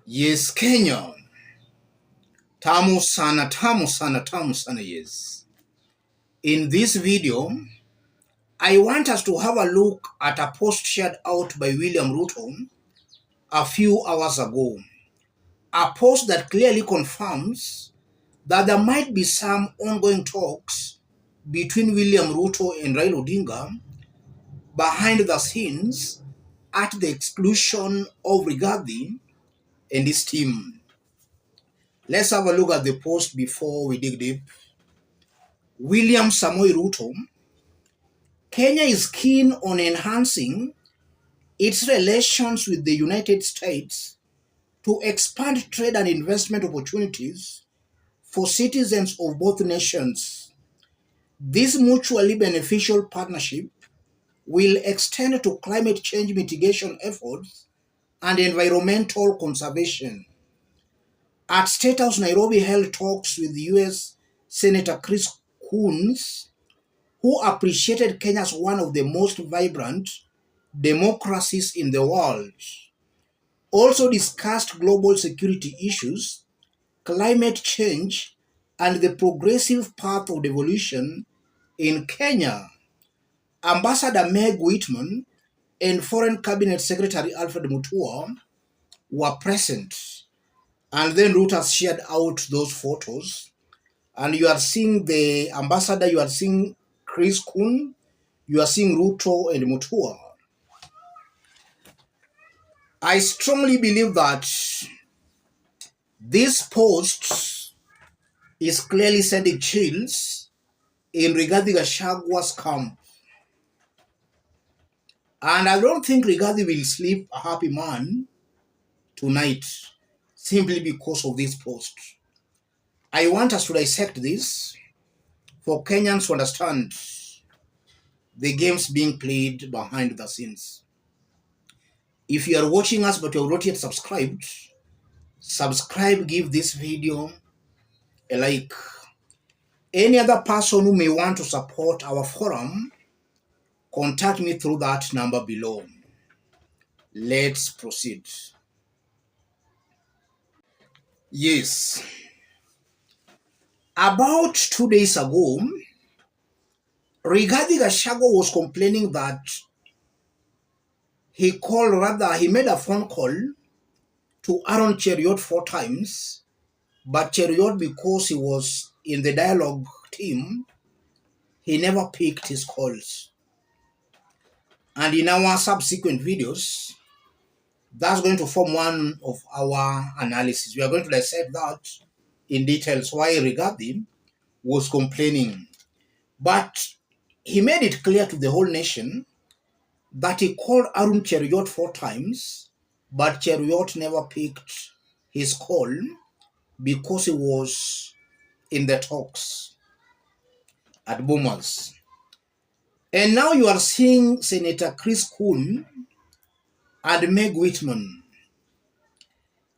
Yes, Kenya. Tamu sana, tamu sana, tamu sana, yes. In this video, I want us to have a look at a post shared out by William Ruto a few hours ago. A post that clearly confirms that there might be some ongoing talks between William Ruto and Raila Odinga behind the scenes at the exclusion of Rigathi and his team. Let's have a look at the post before we dig deep. William Samoei Ruto, Kenya is keen on enhancing its relations with the United States to expand trade and investment opportunities for citizens of both nations. This mutually beneficial partnership will extend to climate change mitigation efforts and environmental conservation. At State House Nairobi held talks with U.S. Senator Chris Coons, who appreciated Kenya as one of the most vibrant democracies in the world, also discussed global security issues, climate change, and the progressive path of devolution in Kenya. Ambassador Meg Whitman and Foreign Cabinet Secretary Alfred Mutua were present. And then Reuters shared out those photos. And you are seeing the ambassador, you are seeing Chris Kun, you are seeing Ruto and Mutua. I strongly believe that this post is clearly sending chills in Rigathi Gachagwa's camp. And I don't think Rigathi will sleep a happy man tonight simply because of this post. I want us to dissect this for Kenyans to understand the games being played behind the scenes. If you are watching us but you have not yet subscribed, subscribe, give this video a like. Any other person who may want to support our forum, contact me through that number below. Let's proceed. Yes. About 2 days ago, Rigathi Gachagua was complaining that he made a phone call to Aaron Cheriot 4 times, but Cheriot, because he was in the dialogue team, he never picked his calls. And in our subsequent videos, that's going to form one of our analysis. We are going to dissect that in details, why Rigathi was complaining. But he made it clear to the whole nation that he called Arun Cheriot 4 times, but Cheriot never picked his call because he was in the talks at Bomas. And now you are seeing Senator Chris Coons and Meg Whitman.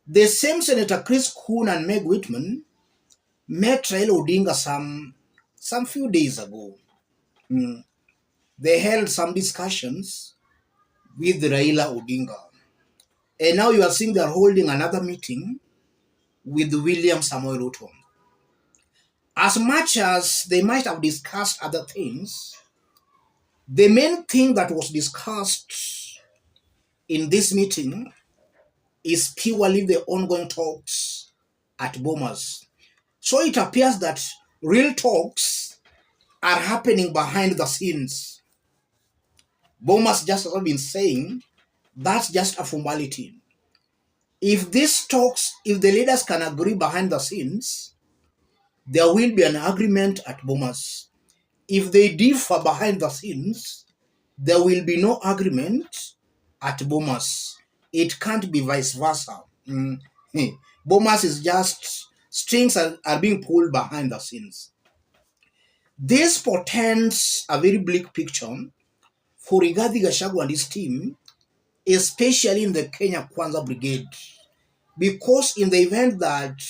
The same Senator Chris Coons and Meg Whitman met Raila Odinga some few days ago. They held some discussions with Raila Odinga. And now you are seeing they are holding another meeting with William Samoei Ruto. As much as they might have discussed other things, the main thing that was discussed in this meeting is purely the ongoing talks at Bomas. So it appears that real talks are happening behind the scenes. Bomas just has been saying that's just a formality. If these talks, if the leaders can agree behind the scenes, there will be an agreement at Bomas. If they differ behind the scenes, there will be no agreement at Bomas. It can't be vice versa. Bomas is just strings are being pulled behind the scenes. This portends a very bleak picture for Rigathi Gachagua and his team, especially in the Kenya Kwanza Brigade, because in the event that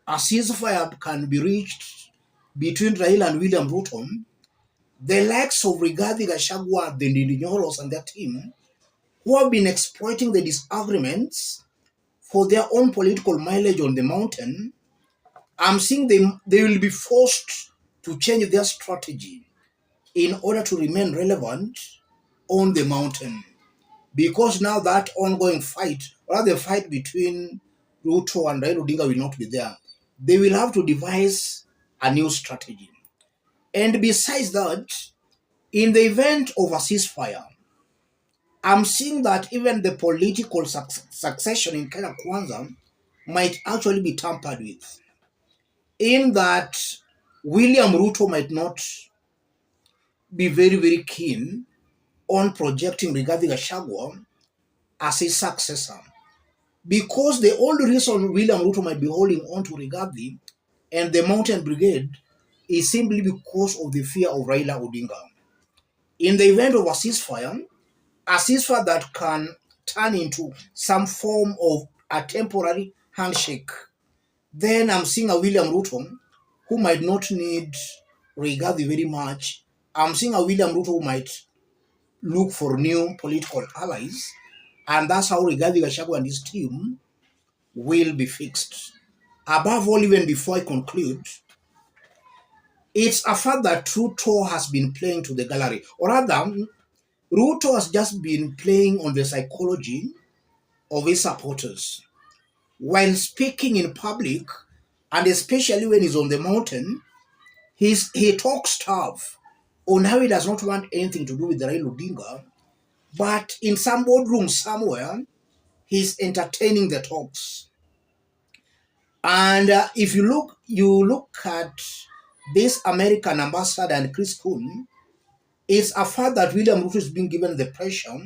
a ceasefire can be reached between Raila and William Ruto, the likes of Rigathi Gachagua, the Ndinyoros and their team, who have been exploiting the disagreements for their own political mileage on the mountain, I'm seeing they will be forced to change their strategy in order to remain relevant on the mountain. Because now that ongoing fight, or the fight between Ruto and Raila Odinga will not be there. They will have to devise a new strategy. And besides that, in the event of a ceasefire, I'm seeing that even the political succession in Kenya Kwanza might actually be tampered with. In that William Ruto might not be very, very keen on projecting Rigathi Gachagua as his successor. Because the only reason William Ruto might be holding on to Rigathi and the Mountain Brigade is simply because of the fear of Raila Odinga. In the event of a ceasefire that can turn into some form of a temporary handshake, then I'm seeing a William Ruto who might not need Rigathi very much. I'm seeing a William Ruto who might look for new political allies, and that's how Rigathi Gachagua and his team will be fixed. Above all, even before I conclude, it's a fact that Ruto has been playing to the gallery, or rather, Ruto has just been playing on the psychology of his supporters. While speaking in public, and especially when he's on the mountain, he talks tough on how he does not want anything to do with Raila Odinga, but in some boardroom somewhere, he's entertaining the talks. And if you look at this American ambassador and Chris Coon, it's a fact that William Ruto is being given the pressure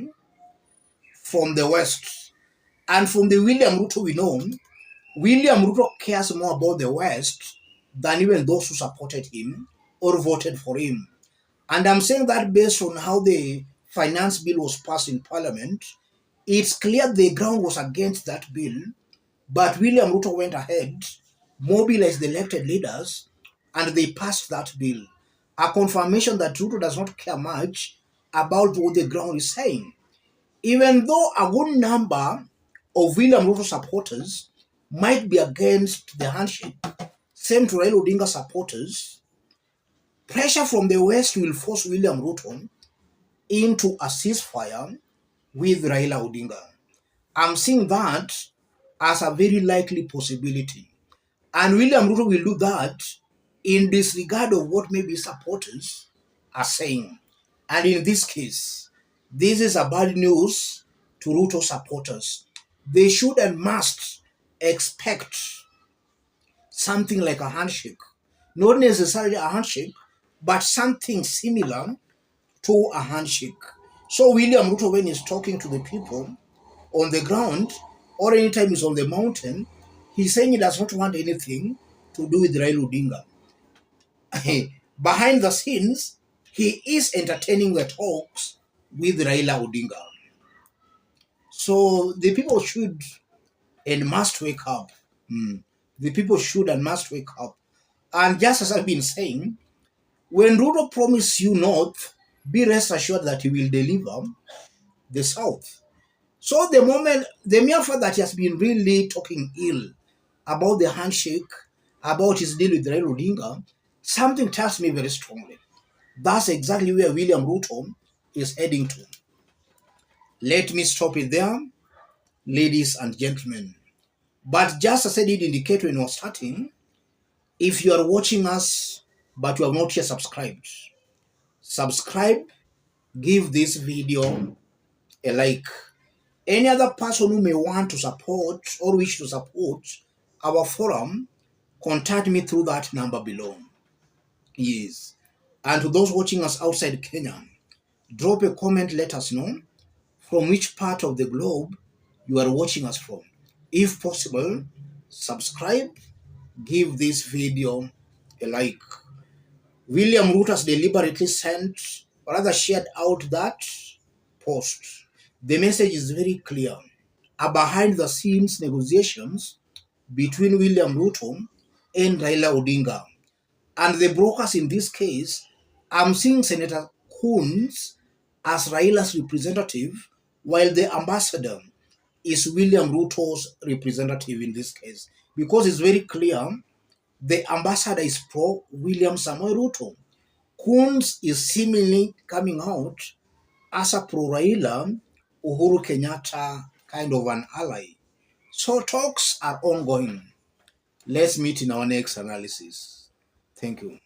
from the West. And from the William Ruto we know, William Ruto cares more about the West than even those who supported him or voted for him. And I'm saying that based on how the finance bill was passed in Parliament, it's clear the ground was against that bill, but William Ruto went ahead, mobilized the elected leaders, and they passed that bill. A confirmation that Ruto does not care much about what the ground is saying. Even though a good number of William Ruto supporters might be against the handshake, same to Raila Odinga supporters, pressure from the West will force William Ruto into a ceasefire with Raila Odinga. I'm seeing that as a very likely possibility. And William Ruto will do that in disregard of what maybe supporters are saying. And in this case, this is a bad news to Ruto supporters. They should and must expect something like a handshake. Not necessarily a handshake, but something similar to a handshake. So William Ruto, when he's talking to the people on the ground, or anytime he's on the mountain, he's saying he does not want anything to do with Raila Odinga. Behind the scenes, he is entertaining the talks with Raila Odinga. So the people should and must wake up. The people should and must wake up. And just as I've been saying, when Ruto promises you North, be rest assured that he will deliver the South. So the mere fact that he has been really talking ill about the handshake, about his deal with Raila Odinga, something tells me very strongly. That's exactly where William Ruto is heading to. Let me stop it there, ladies and gentlemen. But just as I did indicate when I was starting, if you are watching us but you have not yet subscribe, give this video a like. Any other person who may want to support or wish to support our forum, contact me through that number below. Yes. And to those watching us outside Kenya, drop a comment, let us know from which part of the globe you are watching us from. If possible, subscribe, give this video a like. William Ruto has deliberately sent, or rather shared out that post. The message is very clear. A behind the scenes negotiations between William Ruto and Raila Odinga. And the brokers in this case, I'm seeing Senator Coons as Raila's representative, while the ambassador is William Ruto's representative in this case, because it's very clear the ambassador is pro William Samoei Ruto. Coons is seemingly coming out as a pro Raila Uhuru Kenyatta kind of an ally. So talks are ongoing. Let's meet in our next analysis. Thank you.